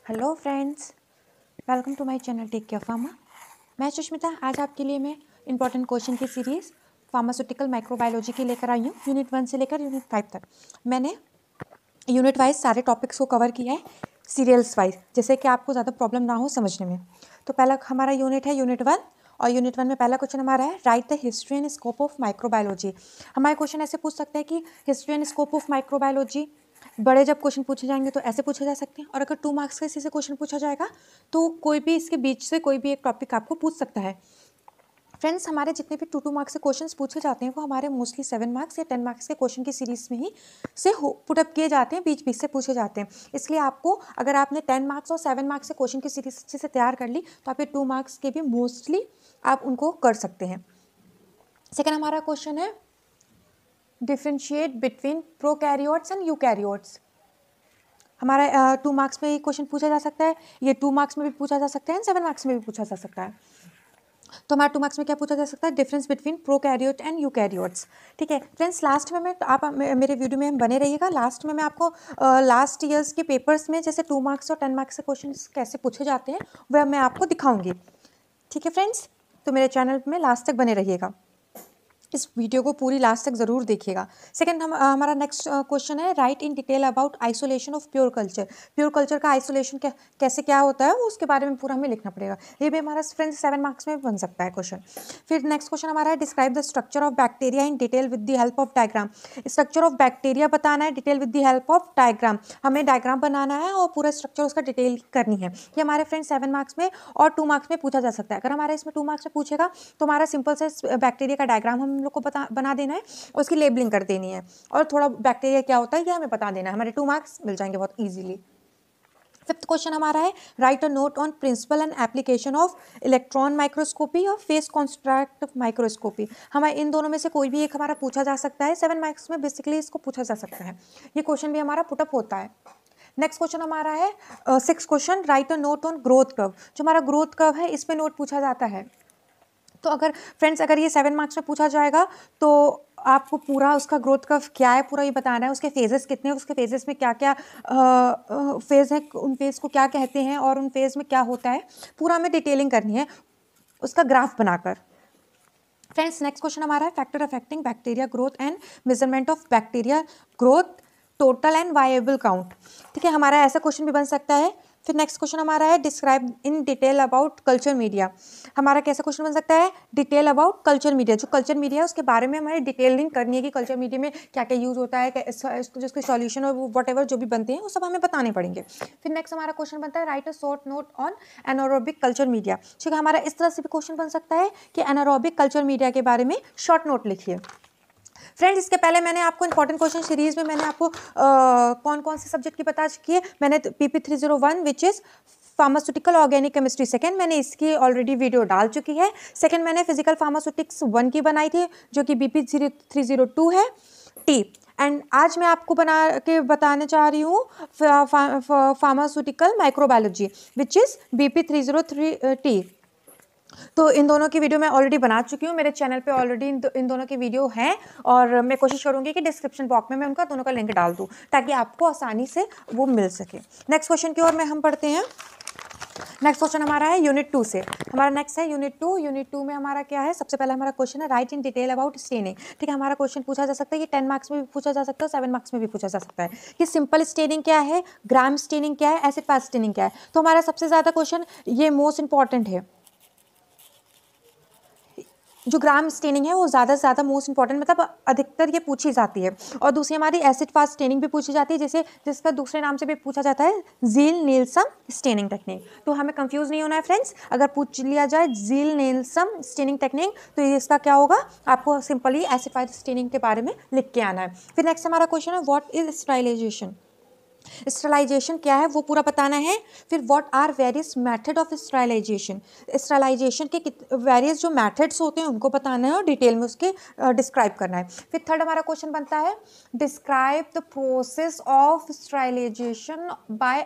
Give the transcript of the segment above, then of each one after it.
Hello friends, welcome to my channel take care pharma. मैं सुष्मिता। आज आपके लिए मैं इंपॉर्टेंट क्वेश्चन की सीरीज़ फार्मास्यूटिकल माइक्रोबायोलॉजी की लेकर आई हूँ। यूनिट 1 से लेकर यूनिट 5 तक मैंने यूनिट वाइज सारे टॉपिक्स को कवर किया है, सीरियल्स वाइज, जैसे कि आपको ज़्यादा प्रॉब्लम ना हो समझने में। तो पहला हमारा यूनिट है यूनिट 1, और यूनिट 1 में पहला क्वेश्चन हमारा है right the history and scope of microbiology. हमारे क्वेश्चन ऐसे पूछ सकते हैं कि history and scope of microbiology, बड़े जब क्वेश्चन पूछे जाएंगे तो ऐसे पूछे जा सकते हैं, और अगर 2 मार्क्स का इसी से क्वेश्चन पूछा जाएगा तो कोई भी इसके बीच से कोई भी एक टॉपिक आपको पूछ सकता है। फ्रेंड्स, हमारे जितने भी 2 मार्क्स के क्वेश्चंस पूछे जाते हैं वो हमारे मोस्टली 7 मार्क्स या 10 मार्क्स के क्वेश्चन की सीरीज में ही से पुटअप किए जाते हैं, बीच बीच से पूछे जाते हैं। इसलिए आपको, अगर आपने 10 मार्क्स और 7 मार्क्स के क्वेश्चन की सीरीज अच्छे से तैयार कर ली तो आप ये 2 मार्क्स के भी मोस्टली आप उनको कर सकते हैं। सेकेंड हमारा क्वेश्चन है differentiate between prokaryotes and eukaryotes. हमारा 2 मार्क्स में ये क्वेश्चन पूछा जा सकता है, ये 2 मार्क्स में भी पूछा जा सकता है एंड 7 मार्क्स में भी पूछा जा सकता है। तो हमारे 2 मार्क्स में क्या पूछा जा सकता है? Difference between prokaryote and eukaryotes. ठीक है फ्रेंड्स, लास्ट में मैं आप मेरे वीडियो में हम बने रहिएगा। लास्ट में मैं आपको लास्ट ईयर्स के पेपर्स में जैसे 2 मार्क्स और 10 मार्क्स के क्वेश्चन कैसे पूछे जाते हैं वह मैं आपको दिखाऊंगी। ठीक है फ्रेंड्स, तो मेरे चैनल में लास्ट तक बने रहिएगा, इस वीडियो को पूरी लास्ट तक ज़रूर देखिएगा। सेकंड हमारा नेक्स्ट क्वेश्चन है right in detail about isolation of pure culture. Pure culture का आइसोलेशन कैसे क्या होता है वो उसके बारे में पूरा हमें लिखना पड़ेगा। ये भी हमारा फ्रेंड्स 7 मार्क्स में बन सकता है क्वेश्चन। फिर नेक्स्ट क्वेश्चन हमारा है describe the structure of bacteria in detail with the help of diagram. Structure of bacteria बताना है detail with the help of diagram. हमें डायग्राम बनाना है और पूरा स्ट्रक्चर उसका डिटेल करनी है। ये हमारे फ्रेंड्स 7 मार्क्स में और 2 मार्क्स में पूछा जा सकता है। अगर हमारे इसमें 2 मार्क्स में पूछेगा तो हमारा सिंपल से बैक्टीरिया का डायग्राम हम लोग को बना देना है, उसकी लेबलिंग कर देनी है, और थोड़ा बैक्टीरिया क्या होता है ये हमें बता देना है। हमारे 2 मार्क्स मिल जाएंगे बहुत इजीली। फिफ्थ क्वेश्चन हमारा है write a note on principle and application of electron microscopy और फेस कॉन्स्ट्रैक्ट माइक्रोस्कोपी। हमें इन दोनों में से कोई भी एक हमारा पूछा जा सकता है। 7 मार्क्स में बेसिकली इसको पूछा जा सकता है, ये क्वेश्चन भी हमारा पुटअप होता है। नेक्स्ट क्वेश्चन हमारा है 6th question right a note on growth curve. जो हमारा ग्रोथ कर्व है इस पे नोट पूछा जाता है। तो अगर फ्रेंड्स अगर ये 7 मार्क्स में पूछा जाएगा तो आपको पूरा उसका ग्रोथ कर्व क्या है पूरा ये बताना है, उसके फेजेस कितने हैं, उसके फेजेस में क्या क्या फेज है, उन फेज को क्या कहते हैं और उन फेज में क्या होता है, पूरा हमें डिटेलिंग करनी है उसका ग्राफ बनाकर। फ्रेंड्स नेक्स्ट क्वेश्चन हमारा है factor affecting bacteria growth and measurement of bacteria growth total and viable count. ठीक है, हमारा ऐसा क्वेश्चन भी बन सकता है। फिर नेक्स्ट क्वेश्चन हमारा है describe in detail about culture media. हमारा कैसा क्वेश्चन बन सकता है? Detail about culture media. जो कल्चर मीडिया है उसके बारे में हमारी डिटेलिंग करनी है कि कल्चर मीडिया में क्या क्या यूज होता है, जिसके सॉल्यूशन और वट एवर जो भी बनते हैं वो सब हमें बताने पड़ेंगे। फिर नेक्स्ट हमारा क्वेश्चन बनता है write a short note on anaerobic culture media. ठीक है, हमारा इस तरह से भी क्वेश्चन बन सकता है कि एनारोबिक कल्चर मीडिया के बारे में शॉर्ट नोट लिखिए। फ्रेंड्स, इसके पहले मैंने आपको इंपॉर्टेंट क्वेश्चन सीरीज में मैंने आपको कौन कौन से सब्जेक्ट की बता चुकी है। मैंने PP301 which is pharmaceutical organic chemistry second, मैंने इसकी ऑलरेडी वीडियो डाल चुकी है। सेकंड मैंने फिजिकल फार्मास्यूटिक्स 1 की बनाई थी जो कि BP302 है टी। एंड आज मैं आपको बताने चाह रही हूँ pharmaceutical microbiology which is BP303 T. तो इन दोनों की वीडियो मैं ऑलरेडी बना चुकी हूँ, मेरे चैनल पे ऑलरेडी इन दोनों की वीडियो हैं, और मैं कोशिश करूँगी कि डिस्क्रिप्शन बॉक्स में मैं उनका दोनों का लिंक डाल दूँ ताकि आपको आसानी से वो मिल सके। नेक्स्ट क्वेश्चन की ओर में हम पढ़ते हैं। नेक्स्ट क्वेश्चन हमारा है यूनिट 2 से। हमारा नेक्स्ट है यूनिट 2। यूनिट 2 में हमारा क्या है? सबसे पहले हमारा क्वेश्चन है right in detail about staining. ठीक है, हमारा क्वेश्चन पूछा जा सकता है कि 10 मार्क्स में भी पूछा जा सकता है, 7 मार्क्स में भी पूछा जा सकता है कि सिंपल स्टेनिंग क्या है, ग्राम स्टेनिंग क्या है, एसिड फास्ट स्टेनिंग क्या है। तो हमारा सबसे ज़्यादा क्वेश्चन ये मोस्ट इंपॉर्टेंट है, जो ग्राम स्टेनिंग है वो ज़्यादा से ज़्यादा मोस्ट इंपॉर्टेंट, मतलब अधिकतर ये पूछी जाती है। और दूसरी हमारी एसिड फास्ट स्टेनिंग भी पूछी जाती है, जैसे जिसका दूसरे नाम से भी पूछा जाता है जील नीलसम स्टेनिंग टेक्निक। तो हमें कंफ्यूज नहीं होना है फ्रेंड्स, अगर पूछ लिया जाए जील नीलसम स्टेनिंग टेक्निक तो इसका क्या होगा, आपको सिंपली एसिड फास्ट स्टेनिंग के बारे में लिख के आना है। फिर नेक्स्ट हमारा क्वेश्चन है व्हाट इज स्टरलाइजेशन। स्टरलाइजेशन क्या है वो पूरा बताना है। फिर what are various method of sterilization. Sterilization के वेरियस जो मेथड्स होते हैं उनको बताना है और डिटेल में उसके डिस्क्राइब करना है। फिर थर्ड हमारा क्वेश्चन बनता है describe the process of sterilization by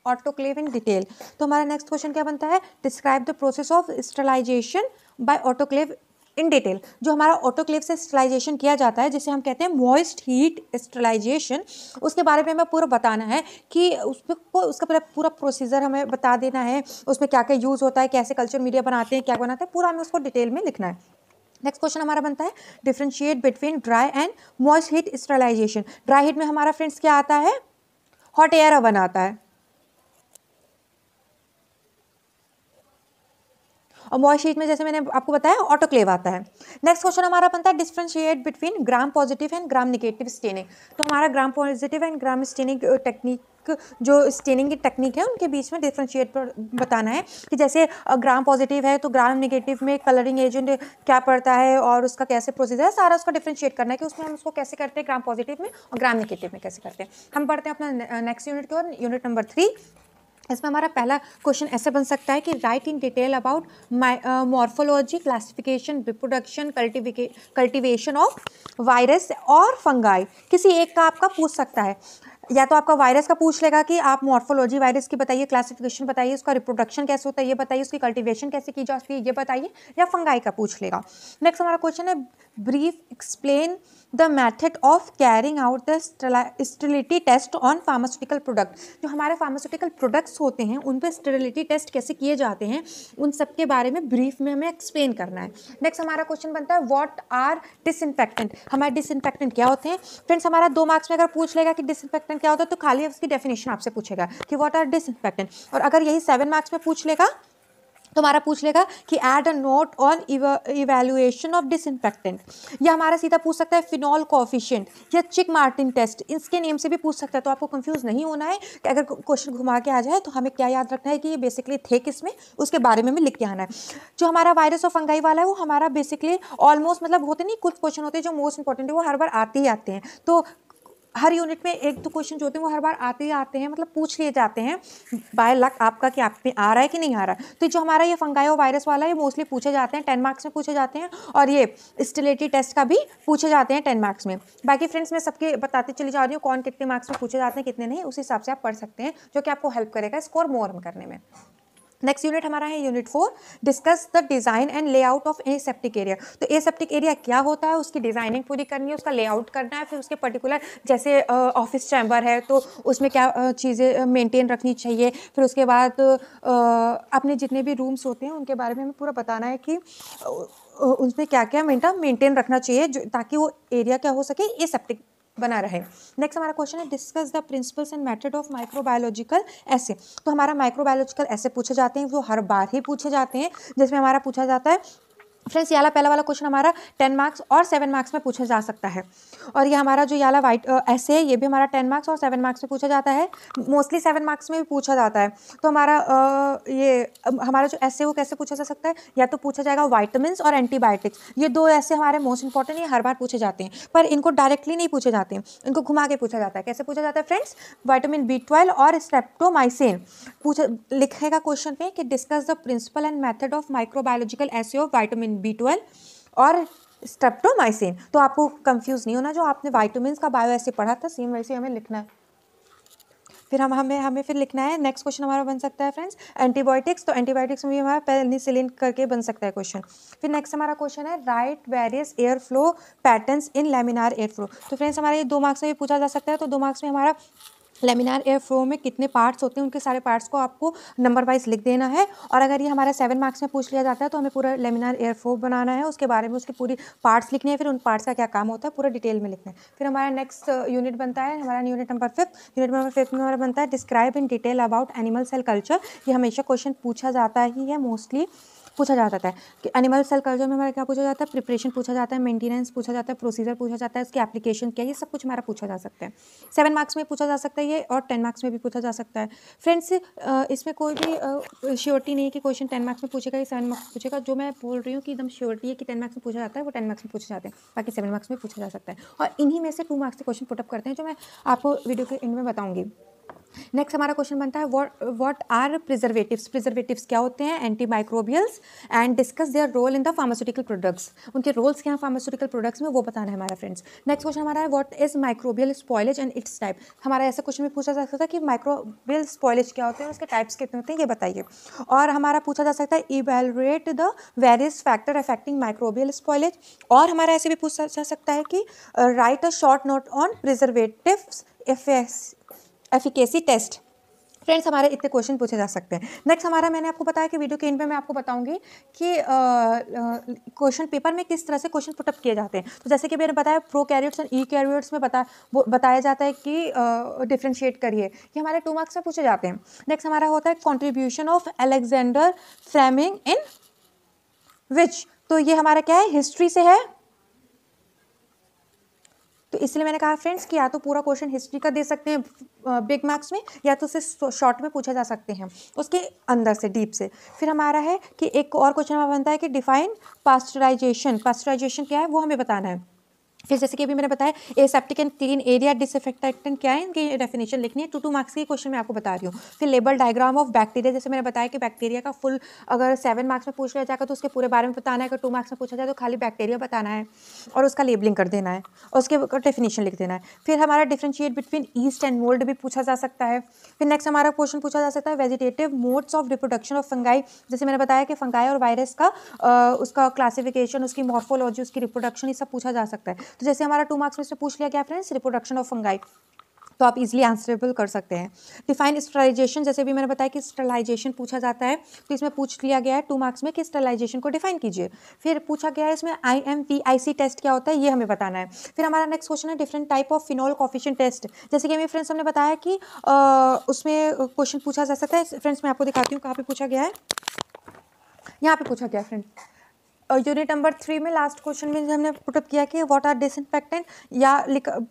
autoclave in detail. तो हमारा नेक्स्ट क्वेश्चन क्या बनता है? Describe the process of sterilization by autoclave in detail. जो हमारा ऑटोक्लेव से स्टरलाइजेशन किया जाता है, जिसे हम कहते हैं मॉइस्ट हीट स्टरलाइजेशन, उसके बारे में हमें पूरा बताना है कि उसका पूरा प्रोसीजर हमें बता देना है, उसमें क्या क्या यूज़ होता है, कैसे कल्चर मीडिया बनाते हैं, क्या बनाते हैं, पूरा हमें उसको डिटेल में लिखना है। नेक्स्ट क्वेश्चन हमारा बनता है differentiate between dry and moist heat sterilization. Dry heat में हमारा फ्रेंड्स क्या आता है, हॉट एयर ओवन आता है, और मॉइस्ट हीट में जैसे मैंने आपको बताया ऑटोक्लेव आता है। नेक्स्ट क्वेश्चन हमारा बनता है differentiate between gram positive and gram negative staining. तो हमारा gram positive and gram staining technique, जो स्टेनिंग की टेक्निक है उनके बीच में डिफरेंशिएट पर बताना है कि जैसे ग्राम पॉजिटिव है तो ग्राम नेगेटिव में कलरिंग एजेंट क्या पड़ता है और उसका कैसे प्रोसीजर है, सारा उसका डिफरेंशिएट करना है कि उसमें हम उसको कैसे करते हैं ग्राम पॉजिटिव में और ग्राम नेगेटिव में कैसे करते हैं। हम पढ़ते हैं अपना नेक्स्ट यूनिट की ओर, यूनिट नंबर 3। इसमें हमारा पहला क्वेश्चन ऐसे बन सकता है कि right in detail about morphology, classification, reproduction, cultivation of virus और फंगाई। किसी एक का आपका पूछ सकता है, या तो आपका वायरस का पूछ लेगा कि आप मॉर्फोलॉजी वायरस की बताइए, क्लासिफिकेशन बताइए, उसका रिप्रोडक्शन कैसे होता है ये बताइए, उसकी कल्टीवेशन कैसे की जाती है ये बताइए, या फंगाई का पूछ लेगा। नेक्स्ट हमारा क्वेश्चन है brief explain the method of carrying out the sterility test on pharmaceutical product. जो हमारे फार्मास्यूटिकल प्रोडक्ट्स होते हैं उन पर स्टेरिलिटी टेस्ट कैसे किए जाते हैं, उन सब के बारे में ब्रीफ में हमें एक्सप्लेन करना है। नेक्स्ट हमारा क्वेश्चन बनता है व्हाट आर डिसइंफेक्टेंट। हमारे डिसइंफेक्टेंट क्या होते हैं फ्रेंड्स, हमारा 2 मार्क्स में अगर पूछ लेगा कि डिसइंफेक्टेंट क्या होता है तो खाली उसकी डेफिनेशन आपसे पूछेगा कि व्हाट आर डिसइंफेक्टेंट, और अगर यही 7 मार्क्स में पूछ लेगा तो हमारा पूछ लेगा कि add a note on evaluation of disinfectant, या हमारा सीधा पूछ सकता है फिनॉल कोएफिशिएंट या चिक मार्टिन टेस्ट, इसके नेम से भी पूछ सकता है। तो आपको कंफ्यूज नहीं होना है कि अगर क्वेश्चन घुमा के आ जाए तो हमें क्या याद रखना है कि ये बेसिकली थे किसमें, उसके बारे में हमें लिख के आना है। जो हमारा वायरस और फंगाई वाला है वो हमारा बेसिकली ऑलमोस्ट, मतलब होते नहीं, कुछ क्वेश्चन होते हैं जो मोस्ट इंपॉर्टेंट है वो हर बार आते ही आते हैं। तो हर यूनिट में एक दो क्वेश्चन जो होते हैं वो हर बार आते ही आते हैं, मतलब पूछ लिए जाते हैं बाय लक आपका कि आप में आ रहा है कि नहीं आ रहा है। तो जो हमारा ये फंगाई और वायरस वाला है मोस्टली पूछे जाते हैं, 10 मार्क्स में पूछे जाते हैं, और ये स्टेरिलिटी टेस्ट का भी पूछे जाते हैं 10 मार्क्स में। बाकी फ्रेंड्स मैं सबके बताती चली जा रही हूँ कौन कितने मार्क्स में पूछे जाते हैं कितने नहीं, उस हिसाब से आप पढ़ सकते हैं, जो कि आपको हेल्प करेगा स्कोर मोर करने में। नेक्स्ट यूनिट हमारा है unit 4, discuss the design and layout of aseptic area. तो एसेप्टिक एरिया क्या होता है, उसकी डिज़ाइनिंग पूरी करनी है, उसका लेआउट करना है, फिर उसके पर्टिकुलर जैसे ऑफिस चैम्बर है तो उसमें क्या चीज़ें मेंटेन रखनी चाहिए, फिर उसके बाद अपने जितने भी रूम्स होते हैं उनके बारे में हमें पूरा बताना है कि उसमें क्या क्या मेंटेन रखना चाहिए ताकि वो एरिया क्या हो सके, एसेप्टिक बना रहे। नेक्स्ट हमारा क्वेश्चन है discuss the principles and method of microbiological ऐसे। तो हमारा माइक्रोबायोलॉजिकल ऐसे पूछे जाते हैं, वो हर बार ही पूछे जाते हैं, जिसमें हमारा पूछा जाता है फ्रेंड्स ये पहला वाला क्वेश्चन हमारा 10 मार्क्स और 7 मार्क्स में पूछा जा सकता है, और ये हमारा जो याला वाइट ऐसे है ये भी हमारा 10 मार्क्स और 7 मार्क्स में पूछा जाता है, मोस्टली 7 मार्क्स में भी पूछा जाता है। तो हमारा हमारा जो ऐसे वो कैसे पूछा जा सकता है, या तो पूछा जाएगा वाइटामिन और एंटीबायोटिक्स, ये 2 ऐसे हमारे मोस्ट इंपॉर्टेंट, ये हर बार पूछे जाते हैं, पर इनको डायरेक्टली नहीं पूछे जाते हैं, इनको घुमा के पूछा जाता है। कैसे पूछा जाता है फ्रेंड्स, विटामिन B12 और स्ट्रेप्टोमाइसिन लिखेगा क्वेश्चन में कि discuss the principle and method of microbiological assay of vitamin B12 और स्ट्रेप्टोमाइसिन। तो आपको कंफ्यूज नहीं होना, जो आपने विटामिन का बायो ऐसे पढ़ा था सेम वैसे हमें लिखना है। फिर हमें फिर लिखना है, नेक्स्ट क्वेश्चन हमारा बन सकता है फ्रेंड्स एंटीबायोटिक्स। तो एंटीबायोटिक्स में भी हमारा पेनिसिलिन करके बन सकता है क्वेश्चन। फिर नेक्स्ट हमारा क्वेश्चन है right various air flow patterns in laminar air flow. तो फ्रेंड्स हमारे ये 2 मार्क्स में भी पूछा जा सकता है। तो 2 मार्क्स में हमारा लेमिनार एयर फ्लो में कितने पार्ट्स होते हैं, उनके सारे पार्ट्स को आपको नंबर वाइज लिख देना है, और अगर ये हमारा 7 मार्क्स में पूछ लिया जाता है तो हमें पूरा लेमिनार एयर फ्लो बनाना है, उसके बारे में उसके पूरी पार्ट्स लिखने हैं, फिर उन पार्ट्स का क्या काम होता है पूरा डिटेल में लिखना है। फिर हमारा नेक्स्ट यूनिट बनता है हमारा यूनिट नंबर 5 में हमारा बनता है describe in detail about animal cell culture. ये हमेशा क्वेश्चन पूछा जाता ही है, मोस्टली पूछा जाता है कि एनिमल सेल कल्चर में हमारा क्या पूछा जाता है, प्रिपरेशन पूछा जाता है, मेंटेनेंस पूछा जाता है, प्रोसीजर पूछा जाता है, उसकी एप्लीकेशन क्या है, ये सब कुछ हमारा पूछा जा सकता है। 7 मार्क्स में पूछा जा सकता है ये, और 10 मार्क्स में भी पूछा जा सकता है। फ्रेंड्स इसमें कोई भी श्योरिटी नहीं है कि क्वेश्चन 10 मार्क्स में पूछेगा या 7 मार्क्स पूछेगा। जो मैं बोल रही हूँ कि एकदम श्योरिटी है कि 10 मार्क्स में पूछा जाता है वो 10 मार्क्स में पूछे जाते हैं, बाकी 7 मार्क्स में पूछा जा सकता है, और इन्हीं में से 2 मार्क्स के क्वेश्चन पुटअप करते हैं जो मैं आपको वीडियो के एंड में बताऊँगी। नेक्स्ट हमारा क्वेश्चन बनता है व्हाट आर प्रिजर्वेटिव्स। प्रिजर्वेटिव्स क्या होते हैं? Anti microbials, and discuss their role in the pharmaceutical products. उनके रोल्स क्या हैं फार्मास्यूटिकल प्रोडक्ट्स में, वो बताना है हमारा फ्रेंड्स। नेक्स्ट क्वेश्चन हमारा है what is microbial spoilage and it's type. हमारा ऐसा क्वेश्चन भी पूछा जा सकता है कि माइक्रोबियल स्पॉयलेज क्या होते हैं, उसके टाइप्स कितने होते हैं, ये बताइए। और हमारा पूछा जा सकता है evaluate the various factor affecting microbial spoilage. और हमारा ऐसे भी पूछा जा सकता है कि write a short note on preservatives efficacy test. Friends हमारे इतने क्वेश्चन पूछे जा सकते हैं। नेक्स्ट हमारा, मैंने आपको बताया कि वीडियो के एंड में मैं आपको बताऊंगी कि क्वेश्चन पेपर में किस तरह से क्वेश्चन पुटअप किए जाते हैं। तो जैसे कि मैंने बताया प्रोकैरियोट्स और यूकैरियोट्स में बताया जाता है कि डिफ्रेंशिएट करिए, ये हमारे 2 मार्क्स में पूछे जाते हैं। नेक्स्ट हमारा होता है कॉन्ट्रीब्यूशन ऑफ अलेक्जेंडर फ्लेमिंग इन विच। तो ये हमारा क्या है, हिस्ट्री से है। तो इसलिए मैंने कहा फ्रेंड्स कि या तो पूरा क्वेश्चन हिस्ट्री का दे सकते हैं बिग मार्क्स में, या तो उसे शॉर्ट में पूछा जा सकते हैं उसके अंदर से, डीप से। फिर हमारा है कि एक और क्वेश्चन हमारा बनता है कि डिफाइन पास्चराइजेशन। पास्चराइजेशन क्या है वो हमें बताना है। फिर जैसे कि अभी मैंने बताया aseptic and clean area disinfectant क्या है, इनकी डेफिनेशन लिखनी है। 2 मार्क्स की क्वेश्चन मैं आपको बता रही हूँ। फिर लेबल डायग्राम ऑफ बैक्टीरिया, जैसे मैंने बताया कि बैक्टीरिया का फुल अगर 7 मार्क्स में पूछ लिया जाएगा तो उसके पूरे बारे में बताना है। अगर 2 मार्क्स में पूछा जाए तो खाली बैक्टीरिया बताना है और उसका लेबलिंग कर देना है और उसके डेफिनेशन लिख देना है। फिर हमारा differentiate between east and mould भी पूछा जा सकता है। फिर नेक्स्ट हमारा क्वेश्चन पूछा जा सकता है vegetative modes of reproduction of fungi. जैसे मैंने बताया कि फंगाई और वायरस का उसका क्लासिफिकेशन, उसकी मॉर्फोलॉजी, उसकी रिप्रोडक्शन, ये सब पूछा जा सकता है। तो जैसे हमारा 2 मार्क्स में से पूछ लिया गया फ्रेंड्स रिप्रोडक्शन ऑफ फंगाई, तो आप इजीली आंसरेबल कर सकते हैं। डिफाइन स्टरलाइजेशन, जैसे भी मैंने बताया कि स्टरलाइजेशन पूछा जाता है, तो इसमें पूछ लिया गया है 2 मार्क्स में कि स्टरलाइजेशन को डिफाइन कीजिए। फिर पूछा गया है इसमें IMPIC टेस्ट क्या होता है, ये हमें बताना है। फिर हमारा नेक्स्ट क्वेश्चन है different type of phenol coefficient test. जैसे कि हमें फ्रेंड्स हमने बताया कि उसमें क्वेश्चन पूछा जा सकता है। फ्रेंड्स मैं आपको दिखाती हूँ कहाँ पे पूछा गया है, यहाँ पे पूछा गया है फ्रेंड्स। यूनिट नंबर 3 में लास्ट क्वेश्चन में हमने पुटअप किया कि व्हाट आर डिसइंफेक्टेंट, या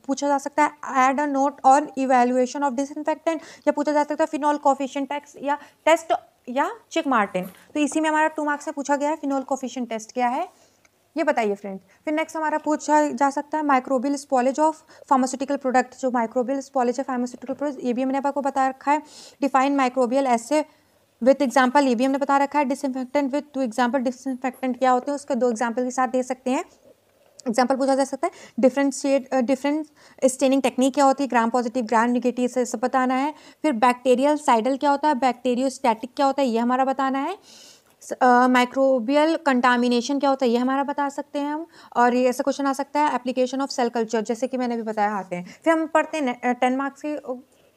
पूछा जा सकता है add a note on evaluation of disinfectant, या पूछा जा सकता है फिनोल कोफिशिएंट टेस्ट या चिक मार्टिन। तो इसी में हमारा 2 मार्क्स से पूछा गया है फिनोल कोफिशिएंट टेस्ट क्या है, ये बताइए फ्रेंड्स। फिर नेक्स्ट हमारा पूछा जा सकता है माइक्रोबियल स्पॉलेज ऑफ फार्मास्यूटिकल प्रोडक्ट। जो माइक्रोबियल स्पॉलेज है फार्मास्यूटिकल प्रोडक्ट, ये भी मैंने आपको बता रखा है। डिफाइन माइक्रोबियल ऐसे विथ एग्जाम्पल, ये भी हमने बता रखा है। डिसइंफेक्टेंट विथ 2 एग्जाम्पल, डिसइंफेक्टेंट क्या होते हैं उसके 2 एग्जाम्पल के साथ दे सकते हैं। एग्जाम्पल पूछा जा सकता है डिफरेंट स्टेनिंग टेक्निक क्या होती है, ग्राम पॉजिटिव ग्राम निगेटिव, से सब बताना है। फिर बैक्टीरियल साइडल क्या होता है, बैक्टीरियोस्टैटिक क्या होता है, ये हमारा बताना है। माइक्रोबियल कंटामिनेशन क्या होता है, ये हमारा बता सकते हैं हम। और ये ऐसा क्वेश्चन आ सकता है एप्लीकेशन ऑफ सेल कल्चर, जैसे कि मैंने भी बताया आते हैं। फिर हम पढ़ते हैं 10 मार्क्स की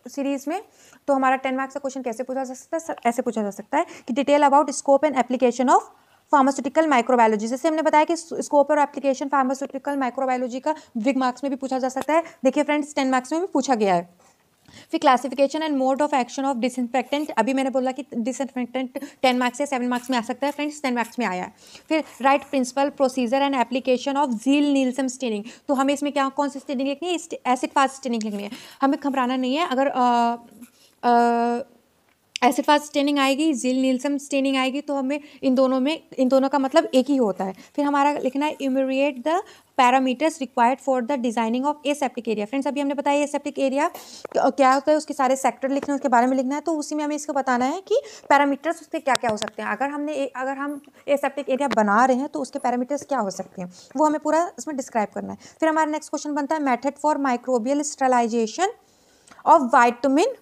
सीरीज में। तो हमारा 10 मार्क्स का क्वेश्चन कैसे पूछा जा सकता है, ऐसे पूछा जा सकता है कि detail about scope and application of pharmaceutical microbiology. जैसे हमने बताया कि स्कोप और एप्लीकेशन फार्मास्यूटिकल माइक्रोबायोलॉजी का बिग मार्क्स में भी पूछा जा सकता है। देखिए फ्रेंड्स 10 मार्क्स में भी पूछा गया है। फिर classification and mode of action of disinfectant, अभी मैंने बोला कि डिसइंफेक्टेंट 10 मार्क्स से 7 मार्क्स में आ सकता है फ्रेंड्स, 10 मार्क्स में आया है। फिर write principle procedure and application of Ziehl Neelsen staining. तो हमें इसमें क्या कौन सी स्टेनिंग लिखनी है, एसिड फास्ट स्टेनिंग लिखनी है। हमें घबराना नहीं है, अगर एसिड फास्ट स्टेनिंग आएगी, झील नीलसन स्टेनिंग आएगी, तो हमें इन दोनों का मतलब एक ही होता है। फिर हमारा लिखना है enumerate the parameters required for the designing of aseptic area. Friends अभी हमने बताया एसेप्टिक एरिया क्या होता है, उसके सारे सेक्टर लिखने हैं, उसके बारे में लिखना है। तो उसी में हमें इसको बताना है कि पैरामीटर्स उसके क्या क्या हो सकते हैं। अगर हम एसेप्टिक एरिया बना रहे हैं तो उसके पैरामीटर्स क्या हो सकते हैं, वो हमें पूरा इसमें डिस्क्राइब करना है। फिर हमारा नेक्स्ट क्वेश्चन बनता है method for microbial sterilization of vitamin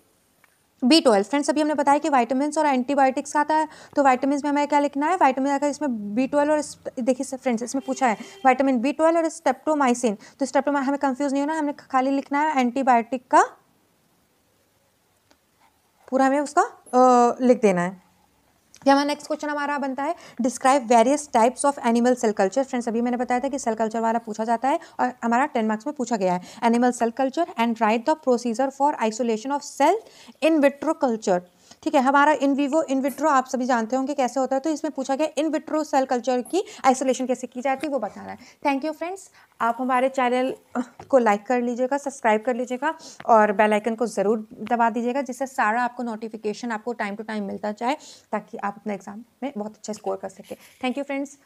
B12। Friends अभी हमने बताया कि विटामिन और एंटीबायोटिक्स आता है। तो विटामिन में हमें क्या लिखना है, विटामिन अगर इसमें B12 और देखिए फ्रेंड्स इसमें पूछा है विटामिन B12 और स्ट्रेप्टोमाइसिन। तो स्ट्रेप्टोमाइसिन हमें कंफ्यूज नहीं होना, हमें खाली लिखना है एंटीबायोटिक का पूरा हमें उसका लिख देना है। हमारा नेक्स्ट क्वेश्चन हमारा बनता है describe various types of animal cell culture. Friends अभी मैंने बताया था कि सेल कल्चर वाला पूछा जाता है और हमारा 10 मार्क्स में पूछा गया है animal cell culture and write the procedure for isolation of cell in vitro culture. ठीक है, हमारा इन विवो इन विट्रो आप सभी जानते होंगे कैसे होता है, तो इसमें पूछा गया इन विट्रो सेल कल्चर की आइसोलेशन कैसे की जाती है वो बताना है। थैंक यू फ्रेंड्स, आप हमारे चैनल को लाइक कर लीजिएगा, सब्सक्राइब कर लीजिएगा और बेल आइकन को ज़रूर दबा दीजिएगा, जिससे सारा आपको नोटिफिकेशन आपको टाइम टू टाइम मिलता जाए, ताकि आप अपने एग्जाम में बहुत अच्छा स्कोर कर सकें। Thank you friends.